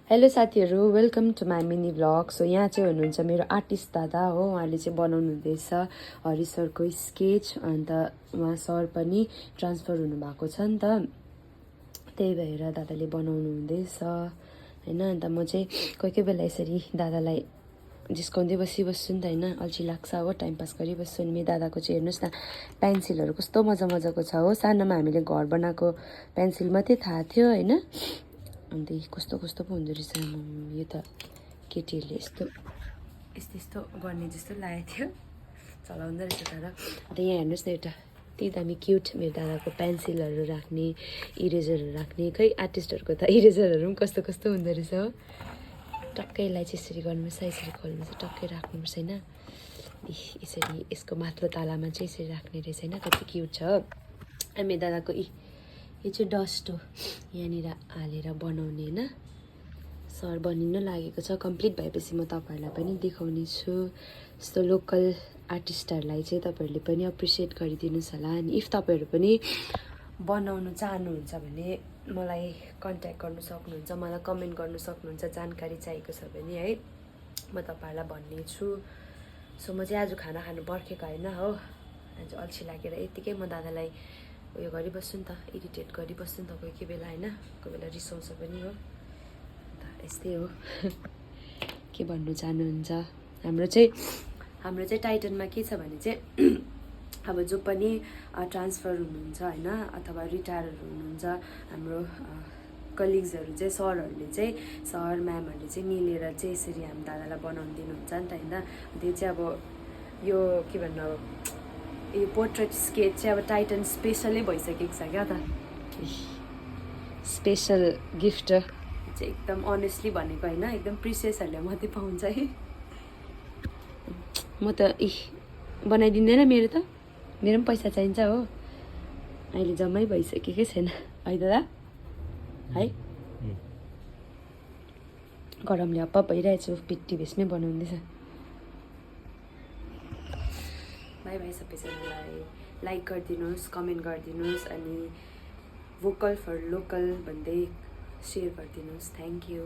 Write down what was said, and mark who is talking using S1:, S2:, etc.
S1: Hello साथीहरू, welcome to my mini vlog. So यहाँ चाहिँ हुनुहुन्छ मेरो आर्टिस्ट दादा हो। उहाँले चाहिँ बनाउनु हुँदैछ हरि सरको स्केच। अन्त उहाँ सर पनि ट्रान्सफर हुनुभएको छ नि त, त्यही भएर दादाले बनाउनु हुँदैछ होइन। अन्त म चाहिँ कोही कोही बेला यसरी दादालाई जिस्काउँदै बसिबस्छु नि त होइन, अल्छी लाग्छ हो, टाइम पास गरिबस्छु नि। मेरो दादाको चाहिँ हेर्नुहोस् न, पेन्सिलहरू कस्तो मजा मजाको छ हो। सानोमा हामीले घर बनाएको पेन्सिल मात्रै थाहा थियो होइन, अन्त कस्तो कस्तो पो हुँदो रहेछ। यो त केटीहरूले यस्तो यस्तो यस्तो गर्ने जस्तो लागेको थियो, चलाउँदो रहेछ दादा। अन्त यहाँ हेर्नुहोस् न, एउटा त्यति दामी क्युट मेरो दादाको पेन्सिलहरू राख्ने, इरेजरहरू राख्ने। खै आर्टिस्टहरूको त इरेजरहरू पनि कस्तो कस्तो हुँदो रहेछ हो। टक्कै यसलाई चाहिँ यसरी गर्नुपर्छ, यसरी खोल्नुपर्छ, टक्कै राख्नुपर्छ होइन। यसरी यसको माथिल्लो तालामा चाहिँ यसरी राख्ने रहेछ होइन, कति क्युट छ। अनि मेरो दादाको यो चाहिँ डस्ट हो, यहाँनिर हालेर बनाउने होइन। सर बनिन लागेको छ, कम्प्लिट भएपछि म तपाईँहरूलाई पनि देखाउने छु। यस्तो लोकल आर्टिस्टहरूलाई चाहिँ तपाईँहरूले पनि एप्रिसिएट गरिदिनुहोस् होला। अनि इफ तपाईँहरू पनि बनाउनु चाहनुहुन्छ भने मलाई कन्ट्याक्ट गर्नु सक्नुहुन्छ, मलाई कमेन्ट गर्नु सक्नुहुन्छ। जानकारी चाहिएको छ भने है, म तपाईँहरूलाई भन्ने छु। सो म चाहिँ आज खाना खानु पर्खेको होइन हो, आज अल्छी लागेर यत्तिकै म दादालाई उयो गरिबस्छु नि त, इरिटेट गरिबस्छु नि त कोही कोही बेला होइन, कोही बेला रिसाउँछ पनि हो। अन्त यस्तै हो। के भन्नु चाहनुहुन्छ? हाम्रो चाहिँ टाइटनमा के छ भने चाहिँ अब जो पनि ट्रान्सफर हुनुहुन्छ होइन, अथवा रिटायरहरू हुनुहुन्छ, हाम्रो कलिग्सहरू चाहिँ सरहरूले चाहिँ, सर म्यामहरूले चाहिँ मिलेर चाहिँ यसरी हामी दादालाई बनाउनु दिनुहुन्छ नि त होइन। त्यो चाहिँ अब यो के भन्नु, अब यो पोर्ट्रेट स्केच चाहिँ अब टाइटन स्पेसलै भइसकेको छ क्या त। स्पेसल गिफ्ट चाहिँ एकदम अनेस्टली भनेको होइन, एकदम प्रिसियसहरूले मात्रै पाउँछ है। म त बनाइदिँदैन, मेरो पनि पैसा चाहिन्छ हो। अहिले जम्मै भइसकेकै छैन है दादा है। गरमले हप्प भइरहेको छु, पिट्टी भेसमै बनाउँदैछ। बाई बाई सबैजनालाई, लाइक गरिदिनुहोस्, कमेन्ट गरिदिनुहोस्, अनि भोकल फर लोकल भन्दै सेयर गरिदिनुहोस्। Thank you.